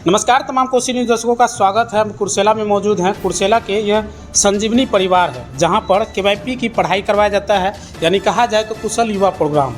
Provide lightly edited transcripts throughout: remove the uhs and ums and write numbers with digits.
नमस्कार तमाम कोसी न्यूज़ दर्शकों का स्वागत है। हम कुर्सेला में मौजूद हैं। कुर्सेला के यह संजीवनी परिवार है जहां पर केवाईपी की पढ़ाई करवाया जाता है, यानी कहा जाए तो कुशल युवा प्रोग्राम,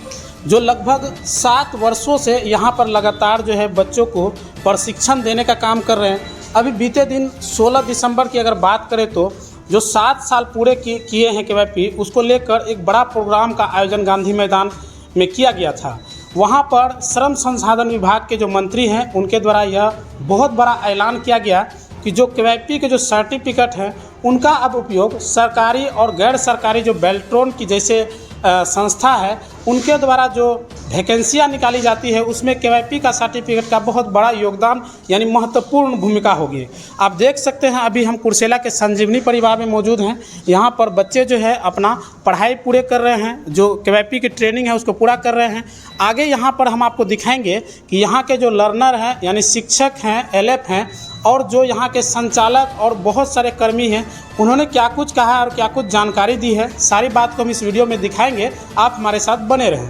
जो लगभग 7 वर्षों से यहां पर लगातार जो है बच्चों को प्रशिक्षण देने का काम कर रहे हैं। अभी बीते दिन 16 दिसंबर की अगर बात करें तो जो 7 साल पूरे किए हैं केवाईपी, उसको लेकर एक बड़ा प्रोग्राम का आयोजन गांधी मैदान में किया गया था। वहाँ पर श्रम संसाधन विभाग के जो मंत्री हैं उनके द्वारा यह बहुत बड़ा ऐलान किया गया कि जो केवाईपी के जो सर्टिफिकेट हैं उनका अब उपयोग सरकारी और गैर सरकारी जो बेल्ट्रॉन की जैसे संस्था है उनके द्वारा जो वैकेंसियाँ निकाली जाती है उसमें केवाईपी का सर्टिफिकेट का बहुत बड़ा योगदान यानी महत्वपूर्ण भूमिका होगी। आप देख सकते हैं अभी हम कुर्सेला के संजीवनी परिवार में मौजूद हैं। यहाँ पर बच्चे जो है अपना पढ़ाई पूरे कर रहे हैं, जो केवाईपी की ट्रेनिंग है उसको पूरा कर रहे हैं। आगे यहाँ पर हम आपको दिखाएंगे कि यहाँ के जो लर्नर हैं यानी शिक्षक हैं, एलएफ हैं और जो यहाँ के संचालक और बहुत सारे कर्मी हैं, उन्होंने क्या कुछ कहा और क्या कुछ जानकारी दी है, सारी बात को हम इस वीडियो में दिखाएंगे। आप हमारे साथ बने रहें।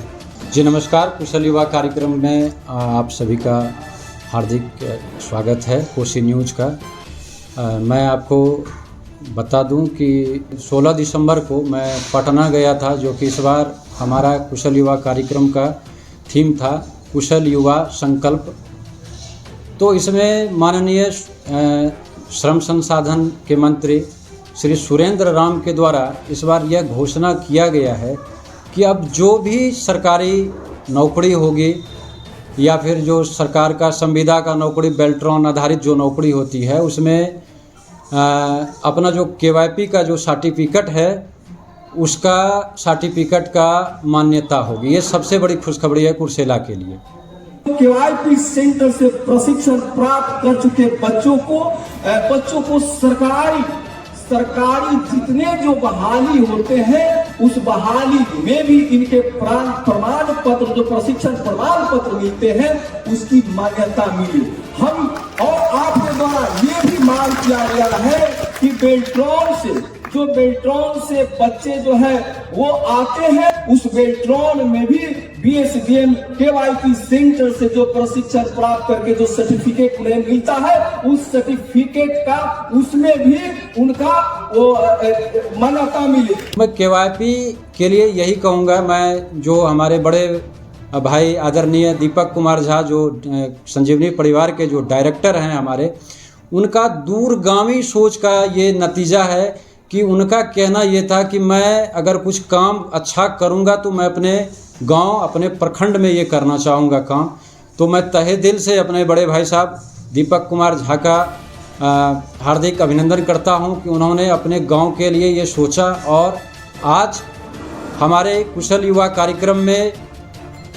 जी नमस्कार, कुशल युवा कार्यक्रम में आप सभी का हार्दिक स्वागत है कोसी न्यूज़ का। मैं आपको बता दूं कि 16 दिसंबर को मैं पटना गया था, जो कि इस बार हमारा कुशल युवा कार्यक्रम का थीम था कुशल युवा संकल्प। तो इसमें माननीय श्रम संसाधन के मंत्री श्री सुरेंद्र राम के द्वारा इस बार यह घोषणा किया गया है कि अब जो भी सरकारी नौकरी होगी या फिर जो सरकार का संविदा का नौकरी बेल्ट्रॉन आधारित जो नौकरी होती है उसमें अपना जो केवाईपी का जो सर्टिफिकेट है उसका सर्टिफिकेट का मान्यता होगी। ये सबसे बड़ी खुशखबरी है कुर्सेला के लिए। केवाईपी सेंटर से प्रशिक्षण प्राप्त कर चुके बच्चों को सरकारी जितने जो बहाली होते हैं उस बहाली में भी इनके प्रमाण पत्र जो प्रशिक्षण प्रमाण पत्र मिलते हैं उसकी मान्यता मिले। हम और आपके द्वारा ये भी मांग किया गया है कि बेल्ट्रॉन से बच्चे जो है वो आते हैं, उस बेल्ट्रॉन में भी बीएसडीएम केवाईपी सेंटर से जो प्रशिक्षण प्राप्त करके जो सर्टिफिकेट उन्हें मिलता है उस सर्टिफिकेट का उसमें भी उनका वो मान्यता मिले। मैं केवाईपी के लिए यही कहूँगा, मैं जो हमारे बड़े भाई आदरणीय दीपक कुमार झा जो संजीवनी परिवार के जो डायरेक्टर हैं हमारे, उनका दूरगामी सोच का ये नतीजा है कि उनका कहना ये था कि मैं अगर कुछ काम अच्छा करूँगा तो मैं अपने गांव, अपने प्रखंड में ये करना चाहूँगा काम। तो मैं तहे दिल से अपने बड़े भाई साहब दीपक कुमार झा का हार्दिक अभिनंदन करता हूँ कि उन्होंने अपने गांव के लिए ये सोचा और आज हमारे कुशल युवा कार्यक्रम में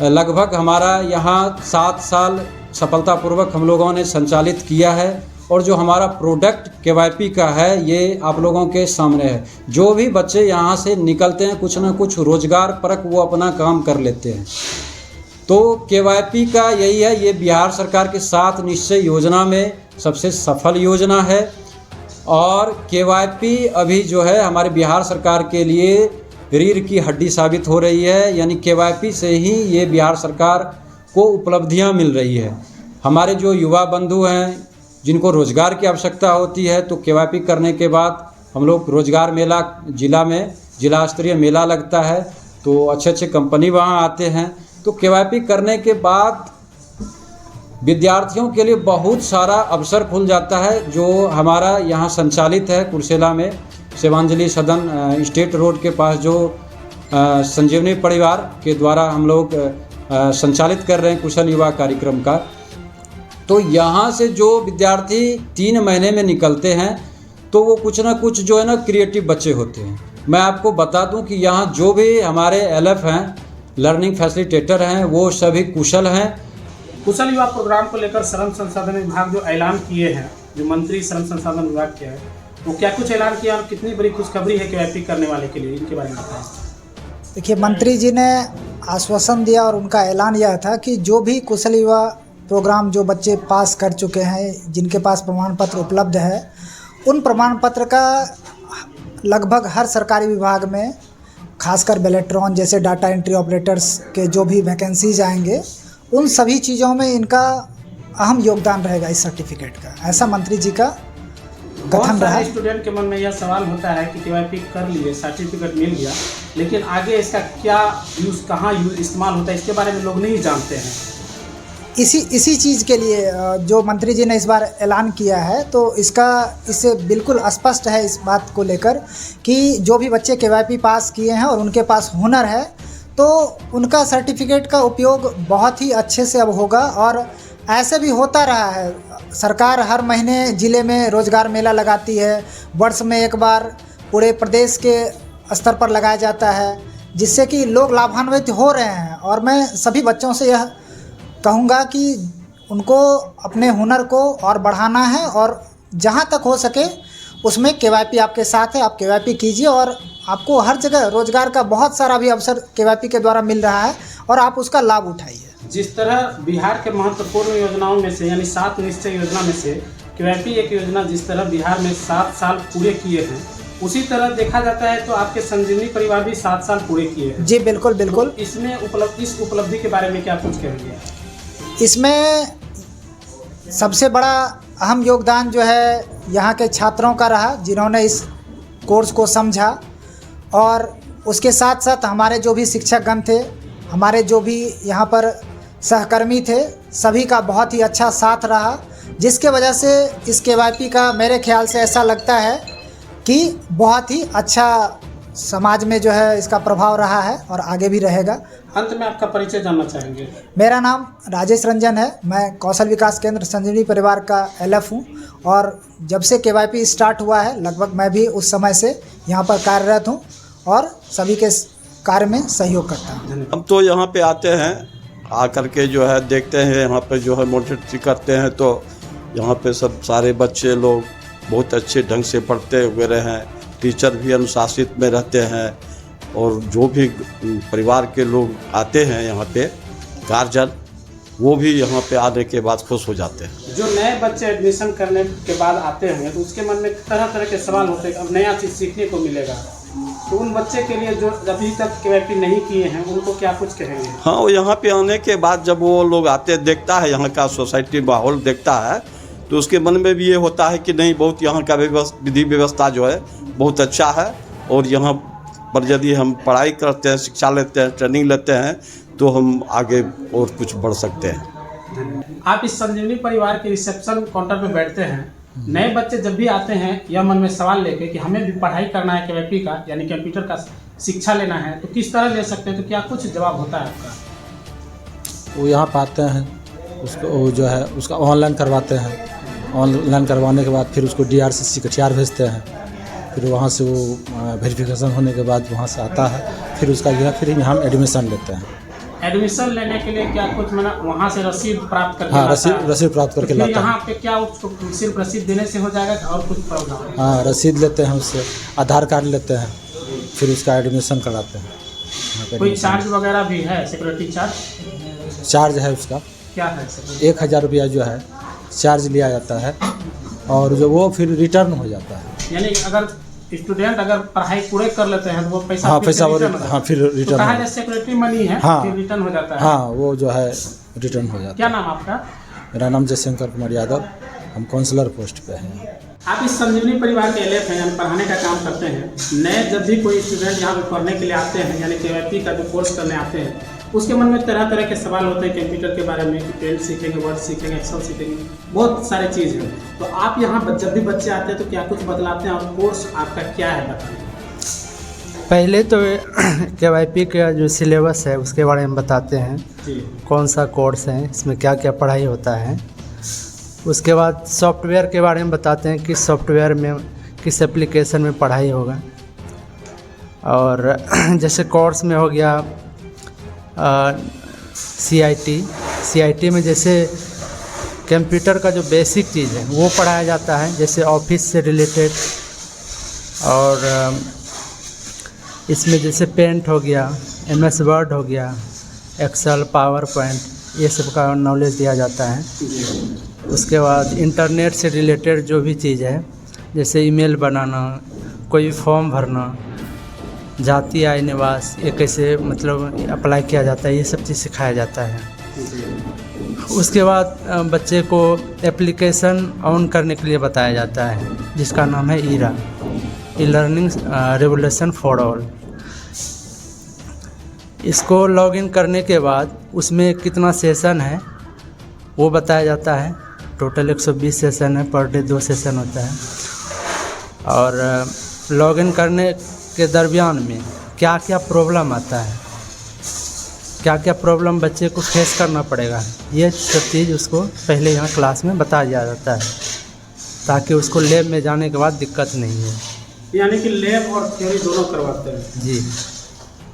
लगभग हमारा यहाँ 7 साल सफलतापूर्वक हम लोगों ने संचालित किया है और जो हमारा प्रोडक्ट केवाईपी का है ये आप लोगों के सामने है। जो भी बच्चे यहाँ से निकलते हैं कुछ ना कुछ रोजगार परक वो अपना काम कर लेते हैं। तो केवाईपी का यही है, ये बिहार सरकार के 7 निश्चय योजना में सबसे सफल योजना है और केवाईपी अभी जो है हमारे बिहार सरकार के लिए रीढ़ की हड्डी साबित हो रही है। यानी केवाईपी से ही ये बिहार सरकार को उपलब्धियाँ मिल रही है। हमारे जो युवा बंधु हैं जिनको रोज़गार की आवश्यकता होती है तो केवाईपी करने के बाद हम लोग रोज़गार मेला जिला स्तरीय मेला लगता है तो अच्छे कंपनी वहाँ आते हैं। तो केवाईपी करने के बाद विद्यार्थियों के लिए बहुत सारा अवसर खुल जाता है। जो हमारा यहाँ संचालित है कुर्सेला में सेवांजलि सदन स्टेट रोड के पास जो संजीवनी परिवार के द्वारा हम लोग संचालित कर रहे हैं कुशल युवा कार्यक्रम का, तो यहाँ से जो विद्यार्थी 3 महीने में निकलते हैं तो वो कुछ ना कुछ जो है ना क्रिएटिव बच्चे होते हैं। मैं आपको बता दूं कि यहाँ जो भी हमारे एलएफ हैं, लर्निंग फैसिलिटेटर हैं, वो सभी कुशल हैं। कुशल युवा प्रोग्राम को लेकर श्रम संसाधन विभाग जो ऐलान किए हैं, जो मंत्री श्रम संसाधन विभाग के हैं, वो क्या कुछ ऐलान किया और कितनी बड़ी खुशखबरी है केवाईपी करने वाले के लिए, इनके बारे में बताएं। देखिए, मंत्री जी ने आश्वासन दिया और उनका ऐलान यह था कि जो भी कुशल युवा प्रोग्राम जो बच्चे पास कर चुके हैं, जिनके पास प्रमाण पत्र उपलब्ध है, उन प्रमाण पत्र का लगभग हर सरकारी विभाग में, खासकर बेल्ट्रॉन जैसे डाटा एंट्री ऑपरेटर्स के जो भी वैकेंसीज आएंगे, उन सभी चीज़ों में इनका अहम योगदान रहेगा इस सर्टिफिकेट का, ऐसा मंत्री जी का बहुत कथन रहा। सारे स्टूडेंट के मन में यह सवाल होता है कि केवाईपी कर लिए, सर्टिफिकेट मिल गया, लेकिन आगे इसका क्या यूज़, कहाँ यूज़ इस्तेमाल होता है, इसके बारे में लोग नहीं जानते हैं। इसी चीज़ के लिए जो मंत्री जी ने इस बार ऐलान किया है, तो इससे बिल्कुल स्पष्ट है इस बात को लेकर कि जो भी बच्चे केवाईपी पास किए हैं और उनके पास हुनर है, तो उनका सर्टिफिकेट का उपयोग बहुत ही अच्छे से अब होगा। और ऐसे भी होता रहा है, सरकार हर महीने ज़िले में रोज़गार मेला लगाती है, वर्ष में एक बार पूरे प्रदेश के स्तर पर लगाया जाता है, जिससे कि लोग लाभान्वित हो रहे हैं। और मैं सभी बच्चों से यह कहूँगा कि उनको अपने हुनर को और बढ़ाना है, और जहाँ तक हो सके उसमें केवाईपी आपके साथ है, आप केवाईपी कीजिए और आपको हर जगह रोज़गार का बहुत सारा भी अवसर केवाईपी के द्वारा मिल रहा है और आप उसका लाभ उठाइए। जिस तरह बिहार के महत्वपूर्ण योजनाओं में से यानी 7 निश्चय योजना में से केवाईपी एक योजना जिस तरह बिहार में 7 साल पूरे किए हैं, उसी तरह देखा जाता है तो आपके संजीवनी परिवार भी 7 साल पूरे किए हैं। जी बिल्कुल बिल्कुल। तो इसमें इस उपलब्धि के बारे में क्या कुछ कहेंगे? इसमें सबसे बड़ा अहम योगदान जो है यहाँ के छात्रों का रहा, जिन्होंने इस कोर्स को समझा, और उसके साथ साथ हमारे जो भी शिक्षकगण थे, हमारे जो भी यहाँ पर सहकर्मी थे, सभी का बहुत ही अच्छा साथ रहा, जिसके वजह से इस केवाईपी का मेरे ख्याल से ऐसा लगता है कि बहुत ही अच्छा समाज में जो है इसका प्रभाव रहा है और आगे भी रहेगा। अंत में आपका परिचय जानना चाहेंगे? मेरा नाम राजेश रंजन है, मैं कौशल विकास केंद्र संजीवनी परिवार का LF हूँ, और जब से केवाईपी स्टार्ट हुआ है लगभग मैं भी उस समय से यहाँ पर कार्यरत हूँ और सभी के कार्य में सहयोग करता हूँ। हम तो यहाँ पे आते हैं, आकर के जो है देखते हैं, यहाँ पे जो है मॉनिटरिंग करते हैं, तो यहाँ पे सब सारे बच्चे लोग बहुत अच्छे ढंग से पढ़ते हुए हैं, टीचर भी अनुशासित में रहते हैं, और जो भी परिवार के लोग आते हैं यहाँ पे गार्जियन, वो भी यहाँ पे आने के बाद खुश हो जाते हैं। जो नए बच्चे एडमिशन करने के बाद आते हैं तो उसके मन में तरह तरह के सवाल होते हैं, अब नया चीज़ सीखने को मिलेगा, तो उन बच्चे के लिए जो अभी तक केवाईपी नहीं किए हैं उनको क्या कुछ कहेंगे? हाँ, वो यहाँ पे आने के बाद जब वो लोग आते देखता है, यहाँ का सोसाइटी माहौल देखता है, तो उसके मन में भी ये होता है कि नहीं, बहुत यहाँ का विधि व्यवस्था जो है बहुत अच्छा है, और यहाँ पर यदि हम पढ़ाई करते हैं, शिक्षा लेते हैं, ट्रेनिंग लेते हैं, तो हम आगे और कुछ बढ़ सकते हैं। आप इस संजीवनी परिवार के रिसेप्शन काउंटर पे बैठते हैं, नए बच्चे जब भी आते हैं यह मन में सवाल लेके कि हमें भी पढ़ाई करना है, केवाईपी का यानी कंप्यूटर का शिक्षा लेना है, तो किस तरह ले सकते हैं, तो क्या कुछ जवाब होता है आपका? वो यहाँ पर आते हैं, उसको जो है उसका ऑनलाइन करवाते हैं, ऑनलाइन करवाने के बाद फिर उसको DRCC कटिहार भेजते हैं, फिर वहाँ से वो वेरिफिकेशन होने के बाद वहाँ से आता है, फिर उसका यह फिर हम एडमिशन लेते हैं। एडमिशन लेने के लिए क्या कुछ मैंने वहाँ से रसीद प्राप्त करके? हाँ, रसीद प्राप्त करके तो लाता है। यहाँ पे क्या उसको सिर्फ रसीद देने से हो जाएगा और कुछ प्रॉब्लम? हाँ, रसीद लेते हैं, उससे आधार कार्ड लेते हैं, फिर उसका एडमिशन कराते हैं। कोई चार्ज वगैरह भी है, सिक्योरिटी चार्ज? चार्ज है उसका, क्या है? 1000 रुपया जो है चार्ज लिया जाता है, और जो वो फिर रिटर्न हो जाता है। यानी अगर स्टूडेंट अगर पढ़ाई पूरे कर लेते हैं तो वो पैसा हाँ, फिर पैसा वो रिटर्न हो जाता है। हाँ फिर तो रिटर्न कहा हो, जाए सिक्योरिटी मनी है, हाँ, फिर रिटर्न हो जाता है। हाँ, वो जो है रिटर्न हो जाता क्या है। नाम आपका? मेरा नाम जयशंकर कुमार यादव, हम काउंसलर पोस्ट पे हैं। आप इस संजीवनी परिवार के LF हैं, यानी पढ़ाने का काम करते हैं। नए जब भी कोई स्टूडेंट यहाँ पे पढ़ने के लिए आते हैं, यानी केवाईपी का जो कोर्स करने आते हैं, उसके मन में तरह तरह के सवाल होते हैं कंप्यूटर के बारे में, कि पेंट सीखेंगे, वर्ड सीखेंगे, एक्सेल सीखेंगे, बहुत सारी चीज़ है। तो आप यहाँ जब भी बच्चे आते हैं तो क्या कुछ बतलाते हैं, और कोर्स आपका क्या है बताइए? पहले तो केवाईपी का जो सिलेबस है उसके बारे में बताते हैं, कौन सा कोर्स है, इसमें क्या क्या पढ़ाई होता है। उसके बाद सॉफ्टवेयर के बारे में बताते हैं कि सॉफ्टवेयर में किस एप्लीकेशन में पढ़ाई होगा। और जैसे कोर्स में हो गया CIT में जैसे कंप्यूटर का जो बेसिक चीज़ है वो पढ़ाया जाता है, जैसे ऑफिस से रिलेटेड। और इसमें जैसे पेंट हो गया, MS वर्ड हो गया, एक्सेल, पावर पॉइंट, ये सब का नॉलेज दिया जाता है। उसके बाद इंटरनेट से रिलेटेड जो भी चीज़ है, जैसे ईमेल बनाना, कोई फॉर्म भरना, जाति आय निवास, ये कैसे मतलब अप्लाई किया जाता है, ये सब चीज़ सिखाया जाता है। उसके बाद बच्चे को एप्लीकेशन ऑन करने के लिए बताया जाता है, जिसका नाम है ERA, E learning revolution for all. इसको लॉगिन करने के बाद उसमें कितना सेशन है वो बताया जाता है। टोटल 120 सेशन है, पर डे 2 सेशन होता है। और लॉगिन करने के दरमियान में क्या क्या प्रॉब्लम आता है, क्या क्या प्रॉब्लम बच्चे को फेस करना पड़ेगा, ये सब चीज़ उसको पहले यहाँ क्लास में बताया जाता है, ताकि उसको लैब में जाने के बाद दिक्कत नहीं है। यानी कि लैब और थ्योरी दोनों करवाते हैं। जी।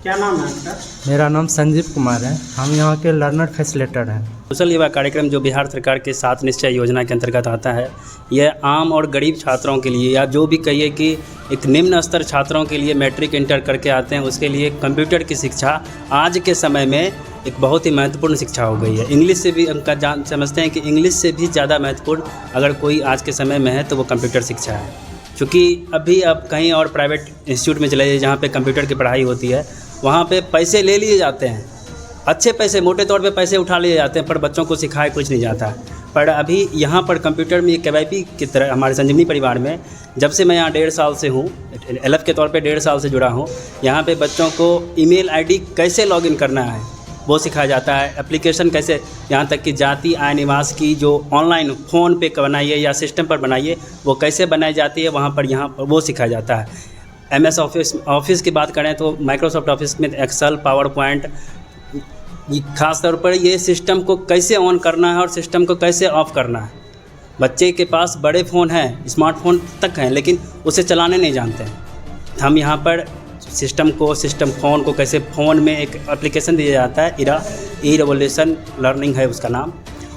क्या नाम है आपका? मेरा नाम संजीव कुमार है, हम यहाँ के लर्नर फैसिलिटेटर हैं। कुशल युवा कार्यक्रम जो बिहार सरकार के 7 निश्चय योजना के अंतर्गत आता है, यह आम और गरीब छात्रों के लिए, या जो भी कहिए कि एक निम्न स्तर छात्रों के लिए मैट्रिक इंटर करके आते हैं, उसके लिए कंप्यूटर की शिक्षा आज के समय में एक बहुत ही महत्वपूर्ण शिक्षा हो गई है। इंग्लिश से भी हम समझते हैं कि इंग्लिश से भी ज़्यादा महत्वपूर्ण अगर कोई आज के समय में है तो वो कंप्यूटर शिक्षा है। क्योंकि अभी आप कहीं और प्राइवेट इंस्टीट्यूट में चले जाइए जहाँ पे कंप्यूटर की पढ़ाई होती है, वहाँ पे पैसे ले लिए जाते हैं, अच्छे पैसे, मोटे तौर पे पैसे उठा लिए जाते हैं, पर बच्चों को सिखाया कुछ नहीं जाता है। पर अभी यहाँ पर कंप्यूटर में KYP की तरह हमारे संजीवनी परिवार में, जब से मैं यहाँ 1.5 साल से हूँ, LF के तौर पे 1.5 साल से जुड़ा हूँ, यहाँ पे बच्चों को ईमेल ID कैसे लॉगिन करना है वो सिखाया जाता है। एप्लीकेशन कैसे, यहाँ तक कि जाति आय निवास की जो ऑनलाइन फ़ोन पे बनाइए या सिस्टम पर बनाइए वो कैसे बनाई जाती है, वहाँ पर वो सिखाया जाता है। MS ऑफिस की बात करें तो माइक्रोसॉफ्ट ऑफिस में एक्सेल, पावर पॉइंट, ख़ास तौर पर ये सिस्टम को कैसे ऑन करना है और सिस्टम को कैसे ऑफ़ करना है। बच्चे के पास बड़े फ़ोन हैं, स्मार्टफोन तक हैं, लेकिन उसे चलाने नहीं जानते हैं। हम यहाँ पर सिस्टम फ़ोन को कैसे, फ़ोन में एक एप्लीकेशन दिया जाता है, ईरा, ई रेवोल्यूशन लर्निंग है उसका नाम,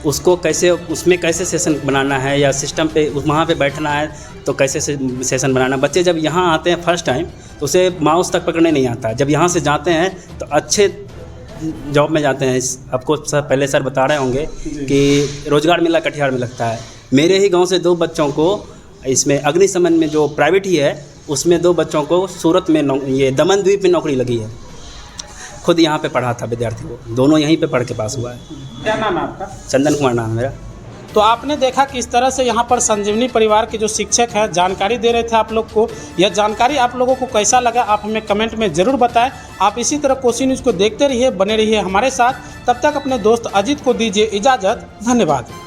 उसको कैसे, उसमें कैसे सेशन बनाना है या सिस्टम पे वहाँ पे बैठना है तो कैसे सेशन बनाना। बच्चे जब यहाँ आते हैं फर्स्ट टाइम तो उसे माउस तक पकड़ने नहीं आता है। जब यहाँ से जाते हैं तो अच्छे जॉब में जाते हैं। आपको पहले सर बता रहे होंगे कि रोज़गार मेला कटिहार में लगता है। मेरे ही गांव से 2 बच्चों को इसमें अग्निशमन में जो प्राइवेट ही है उसमें 2 बच्चों को सूरत में ये दमन द्वीप में नौकरी लगी है। खुद यहाँ पे पढ़ा था विद्यार्थी को, दोनों यहीं पे पढ़ के पास हुआ है। क्या नाम है आपका? चंदन कुमार नाम है मेरा। तो आपने देखा कि इस तरह से यहाँ पर संजीवनी परिवार के जो शिक्षक हैं जानकारी दे रहे थे आप लोग को। यह जानकारी आप लोगों को कैसा लगा आप हमें कमेंट में ज़रूर बताएं। आप इसी तरह कोसी न्यूज़ को देखते रहिए, बने रहिए हमारे साथ। तब तक अपने दोस्त अजीत को दीजिए इजाज़त। धन्यवाद।